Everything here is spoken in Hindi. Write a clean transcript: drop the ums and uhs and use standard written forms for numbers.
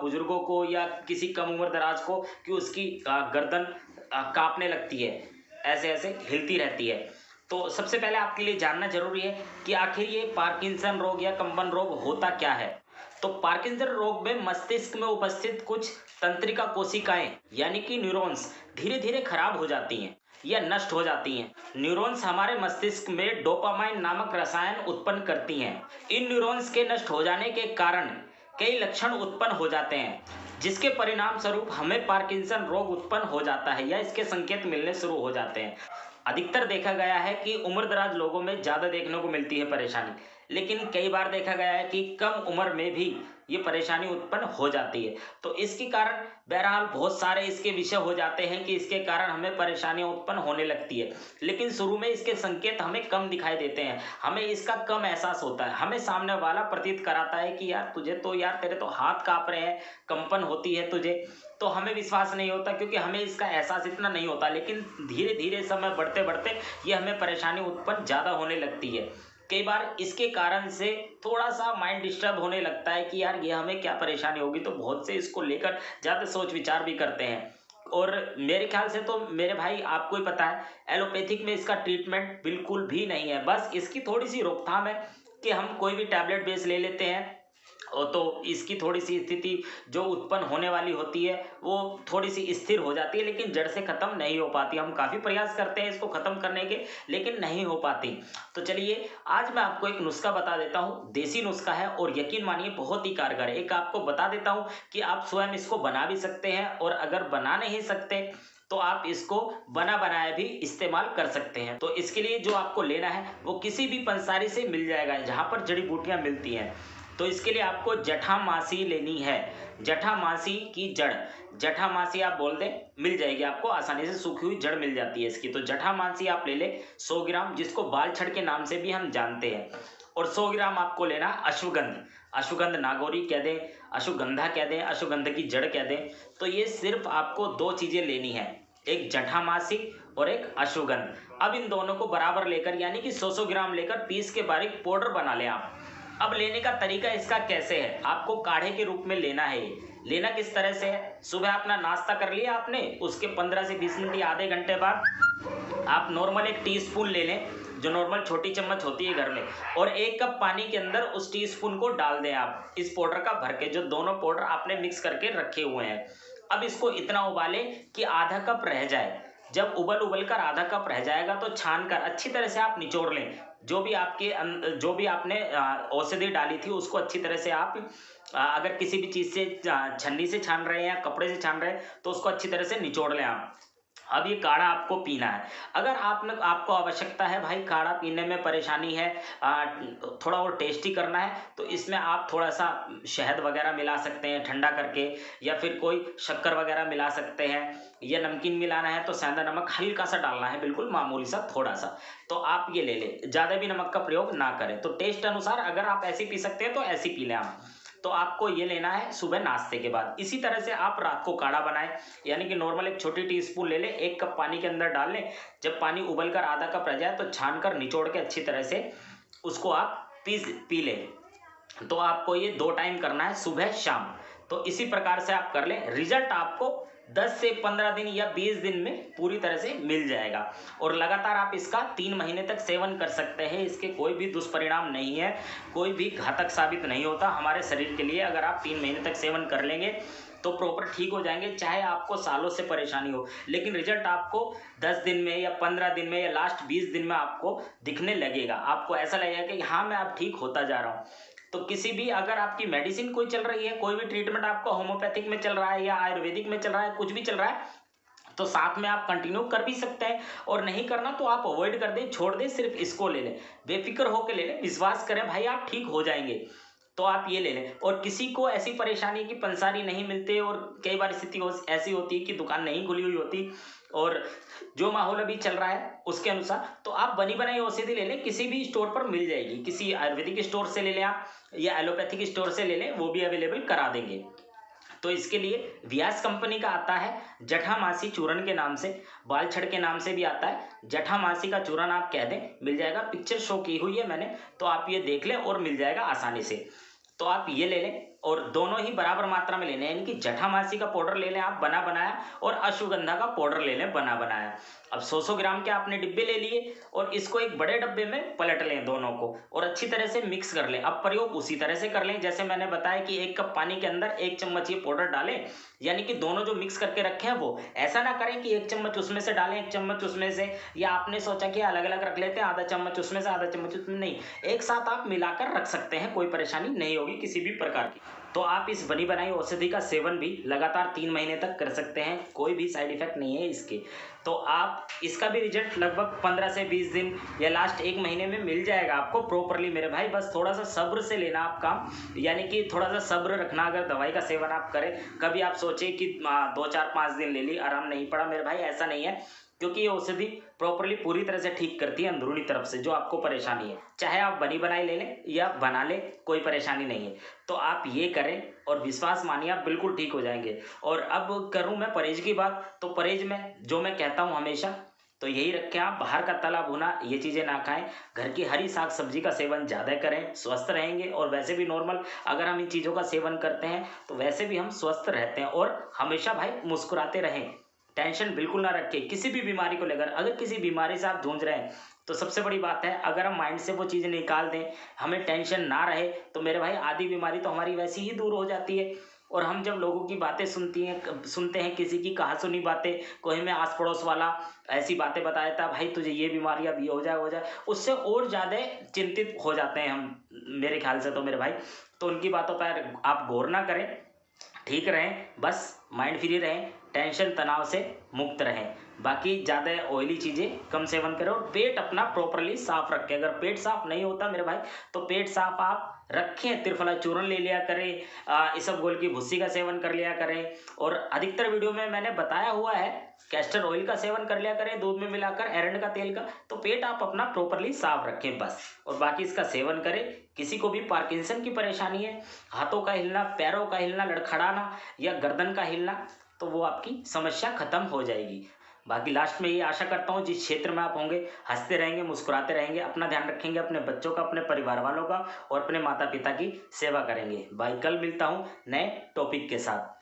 बुजुर्गों को या किसी कम उम्र दराज को कि उसकी गर्दन कांपने लगती है, ऐसे ऐसे हिलती रहती है। तो सबसे पहले आपके लिए जानना जरूरी है कि आखिर ये पार्किंसन रोग या कंपन रोग होता क्या है। तो पार्किंसन रोग में मस्तिष्क में उपस्थित कुछ तंत्रिका कोशिकाएं यानी कि न्यूरॉन्स धीरे धीरे खराब हो जाती हैं या नष्ट हो जाती हैं। न्यूरॉन्स हमारे मस्तिष्क में डोपामाइन नामक रसायन उत्पन्न करती हैं। इन न्यूरॉन्स के नष्ट हो जाने के कारण कई लक्षण उत्पन्न हो जाते हैं, जिसके परिणाम स्वरूप हमें पार्किंसन रोग उत्पन्न हो जाता है या इसके संकेत मिलने शुरू हो जाते हैं। अधिकतर देखा गया है कि उम्रदराज लोगों में ज़्यादा देखने को मिलती है परेशानी, लेकिन कई बार देखा गया है कि कम उम्र में भी ये परेशानी उत्पन्न हो जाती है। तो इसके कारण बहरहाल बहुत सारे इसके विषय हो जाते हैं कि इसके कारण हमें परेशानियां उत्पन्न होने लगती है, लेकिन शुरू में इसके संकेत हमें कम दिखाई देते हैं, हमें इसका कम एहसास होता है। हमें सामने वाला प्रतीत कराता है कि यार तुझे तो यार तेरे तो हाथ कांप रहे हैं, कंपन होती है तुझे, तो हमें विश्वास नहीं होता क्योंकि हमें इसका एहसास इतना नहीं होता। लेकिन धीरे धीरे समय बढ़ते बढ़ते ये हमें परेशानी उत्पन्न ज़्यादा होने लगती है। कई बार इसके कारण से थोड़ा सा माइंड डिस्टर्ब होने लगता है कि यार ये हमें क्या परेशानी होगी, तो बहुत से इसको लेकर ज़्यादा सोच विचार भी करते हैं। और मेरे ख्याल से तो मेरे भाई आपको ही पता है, एलोपैथिक में इसका ट्रीटमेंट बिल्कुल भी नहीं है। बस इसकी थोड़ी सी रोकथाम है कि हम कोई भी टैबलेट बेस ले लेते हैं और तो इसकी थोड़ी सी स्थिति जो उत्पन्न होने वाली होती है वो थोड़ी सी स्थिर हो जाती है, लेकिन जड़ से ख़त्म नहीं हो पाती। हम काफ़ी प्रयास करते हैं इसको ख़त्म करने के, लेकिन नहीं हो पाती। तो चलिए आज मैं आपको एक नुस्खा बता देता हूँ, देसी नुस्खा है और यकीन मानिए बहुत ही कारगर है। एक आपको बता देता हूँ कि आप स्वयं इसको बना भी सकते हैं, और अगर बना नहीं सकते तो आप इसको बना बनाया भी इस्तेमाल कर सकते हैं। तो इसके लिए जो आपको लेना है वो किसी भी पंसारी से मिल जाएगा जहाँ पर जड़ी बूटियाँ मिलती हैं। तो इसके लिए आपको जटामासी लेनी है, जटामासी की जड़, जटामासी आप बोल दें मिल जाएगी आपको आसानी से, सूखी हुई जड़ मिल जाती है इसकी। तो जटामासी आप ले लें 100 ग्राम, जिसको बाल छड़ के नाम से भी हम जानते हैं। और 100 ग्राम आपको लेना अश्वगंध, अश्वगंध नागौरी कह दें, अश्वगंधा कह दें, अश्वगंध की जड़ कह दें। तो ये सिर्फ आपको दो चीज़ें लेनी है, एक जटामासी और एक अश्वगंध। अब इन दोनों को बराबर लेकर यानी कि 100 ग्राम लेकर पीस के बारीक पाउडर बना लें आप। अब लेने का तरीका इसका कैसे है, आपको काढ़े के रूप में लेना है। ये लेना किस तरह से है, सुबह अपना नाश्ता कर लिया आपने, उसके 15 से 20 मिनट या आधे घंटे बाद आप नॉर्मल 1 टीस्पून ले लें, जो नॉर्मल छोटी चम्मच होती है घर में, और 1 कप पानी के अंदर उस टीस्पून को डाल दें आप इस पाउडर का भर के, जो दोनों पाउडर आपने मिक्स करके रखे हुए हैं। अब इसको इतना उबालें कि आधा कप रह जाए। जब उबल कर आधा कप रह जाएगा तो छान कर अच्छी तरह से आप निचोड़ लें। जो भी आपने औषधि डाली थी उसको अच्छी तरह से आप अगर किसी भी चीज़ से छन्नी से छान रहे हैं या कपड़े से छान रहे हैं तो उसको अच्छी तरह से निचोड़ लें आप। अब ये काढ़ा आपको पीना है। अगर आपको आवश्यकता है भाई काढ़ा पीने में परेशानी है, थोड़ा और टेस्टी करना है, तो इसमें आप थोड़ा सा शहद वगैरह मिला सकते हैं ठंडा करके, या फिर कोई शक्कर वगैरह मिला सकते हैं, या नमकीन मिलाना है तो सेंधा नमक हल्का सा डालना है, बिल्कुल मामूली सा थोड़ा सा। तो आप ये ले लें, ज़्यादा भी नमक का प्रयोग ना करें। तो टेस्ट अनुसार अगर आप ऐसे पी सकते हैं तो ऐसे पी लें आप। तो आपको ये लेना है सुबह नाश्ते के बाद। इसी तरह से आप रात को काढ़ा बनाएं, यानी कि नॉर्मल 1 छोटी टीस्पून ले लें, 1 कप पानी के अंदर डाल लें। जब पानी उबल कर आधा कप रह जाए तो छान कर निचोड़ के अच्छी तरह से उसको आप पी लें। तो आपको ये 2 टाइम करना है, सुबह शाम। तो इसी प्रकार से आप कर लें, रिजल्ट आपको 10 से 15 दिन या 20 दिन में पूरी तरह से मिल जाएगा। और लगातार आप इसका 3 महीने तक सेवन कर सकते हैं। इसके कोई भी दुष्परिणाम नहीं है, कोई भी घातक साबित नहीं होता हमारे शरीर के लिए। अगर आप 3 महीने तक सेवन कर लेंगे तो प्रॉपर ठीक हो जाएंगे, चाहे आपको सालों से परेशानी हो, लेकिन रिजल्ट आपको 10 दिन में या 15 दिन में या लास्ट 20 दिन में आपको दिखने लगेगा। आपको ऐसा लगेगा कि हाँ मैं अब ठीक होता जा रहा हूँ। तो किसी भी अगर आपकी मेडिसिन कोई चल रही है, कोई भी ट्रीटमेंट आपको होम्योपैथिक में चल रहा है या आयुर्वेदिक में चल रहा है, कुछ भी चल रहा है, तो साथ में आप कंटिन्यू कर भी सकते हैं। और नहीं करना तो आप अवॉइड कर दें, छोड़ दें, सिर्फ इसको ले लें, बेफिक्र होकर ले लें, विश्वास करें भाई आप ठीक हो जाएंगे। तो आप ये ले लें। और किसी को ऐसी परेशानी की पंसारी नहीं मिलते, और कई बार स्थिति ऐसी होती है कि दुकान नहीं खुली हुई होती और जो माहौल अभी चल रहा है उसके अनुसार, तो आप बनी बनाई औषधि ले लें, किसी भी स्टोर पर मिल जाएगी। किसी आयुर्वेदिक स्टोर से ले लें आप, या एलोपैथिक स्टोर से ले लें, वो भी अवेलेबल करा देंगे। तो इसके लिए व्यास कंपनी का आता है जटामासी चूर्ण के नाम से, बाल छड़ के नाम से भी आता है, जटामासी का चूर्ण आप कह दें, मिल जाएगा। पिक्चर शो की हुई है मैंने, तो आप ये देख लें और मिल जाएगा आसानी से। तो आप ये ले लें। और दोनों ही बराबर मात्रा में लेने हैं, यानी कि जटामासी का पाउडर ले लें आप बना बनाया, और अश्वगंधा का पाउडर ले लें बना बनाया। अब 100-100 ग्राम के आपने डिब्बे ले लिए और इसको एक बड़े डब्बे में पलट लें दोनों को और अच्छी तरह से मिक्स कर लें। अब प्रयोग उसी तरह से कर लें जैसे मैंने बताया कि 1 कप पानी के अंदर 1 चम्मच ये पाउडर डालें, यानी कि दोनों जो मिक्स करके रखे हैं वो ऐसा ना करें कि 1 चम्मच उसमें से डालें 1 चम्मच उसमें से, या आपने सोचा कि अलग अलग रख लेते हैं, आधा चम्मच उसमें से आधा चम्मच उसमें, नहीं, एक साथ आप मिलाकर रख सकते हैं, कोई परेशानी नहीं होगी किसी भी प्रकार की। तो आप इस बनी बनाई औषधि का सेवन भी लगातार 3 महीने तक कर सकते हैं, कोई भी साइड इफेक्ट नहीं है इसके। तो आप इसका भी रिजल्ट लगभग 15 से 20 दिन या लास्ट 1 महीने में मिल जाएगा आपको प्रॉपरली मेरे भाई। बस थोड़ा सा सब्र से लेना आप काम, यानी कि थोड़ा सा सब्र रखना। अगर दवाई का सेवन आप करें, कभी आप सोचे कि 2-4-5 दिन ले ली आराम नहीं पड़ा मेरे भाई, ऐसा नहीं है, क्योंकि ये औषधि प्रॉपरली पूरी तरह से ठीक करती है अंदरूनी तरफ से जो आपको परेशानी है। चाहे आप बनी बनाई ले लें या बना लें, कोई परेशानी नहीं है। तो आप ये करें और विश्वास मानिए आप बिल्कुल ठीक हो जाएंगे। और अब करूं मैं परहेज की बात, तो परहेज में जो मैं कहता हूं हमेशा, तो यही रखें, आप बाहर का तला भुना ये चीज़ें ना खाएं, घर की हरी साग सब्जी का सेवन ज़्यादा करें, स्वस्थ रहेंगे। और वैसे भी नॉर्मल अगर हम इन चीज़ों का सेवन करते हैं तो वैसे भी हम स्वस्थ रहते हैं। और हमेशा भाई मुस्कुराते रहें, टेंशन बिल्कुल ना रखें किसी भी बीमारी को लेकर। अगर किसी बीमारी से आप जूझ रहे हैं तो सबसे बड़ी बात है, अगर हम माइंड से वो चीज़ें निकाल दें, हमें टेंशन ना रहे, तो मेरे भाई आधी बीमारी तो हमारी वैसे ही दूर हो जाती है। और हम जब लोगों की बातें सुनते हैं, किसी की कहा सुनी बातें, कोई में आस पड़ोस वाला ऐसी बातें बताया था, भाई तुझे ये बीमारी अब ये हो जाए, उससे और ज़्यादा चिंतित हो जाते हैं हम, मेरे ख्याल से तो मेरे भाई। तो उनकी बातों पर आप गौर ना करें, ठीक रहें, बस माइंड फ्री रहें, टेंशन तनाव से मुक्त रहें। बाकी ज़्यादा ऑयली चीज़ें कम सेवन करें और पेट अपना प्रॉपरली साफ रखें। अगर पेट साफ नहीं होता मेरे भाई, तो पेट साफ आप रखें, त्रिफला चूर्ण ले लिया करें, इसबगोल की भुस्सी का सेवन कर लिया करें। और अधिकतर वीडियो में मैंने बताया हुआ है, कैस्टर ऑयल का सेवन कर लिया करें दूध में मिलाकर, एरंड का तेल का, तो पेट आप अपना प्रॉपरली साफ रखें बस। और बाकी इसका सेवन करें। किसी को भी पार्किंसन की परेशानी है, हाथों का हिलना, पैरों का हिलना, लड़खड़ाना या गर्दन का हिलना, तो वो आपकी समस्या खत्म हो जाएगी। बाकी लास्ट में ये आशा करता हूँ जिस क्षेत्र में आप होंगे हंसते रहेंगे, मुस्कुराते रहेंगे, अपना ध्यान रखेंगे, अपने बच्चों का, अपने परिवार वालों का और अपने माता पिता की सेवा करेंगे। भाई कल मिलता हूँ नए टॉपिक के साथ।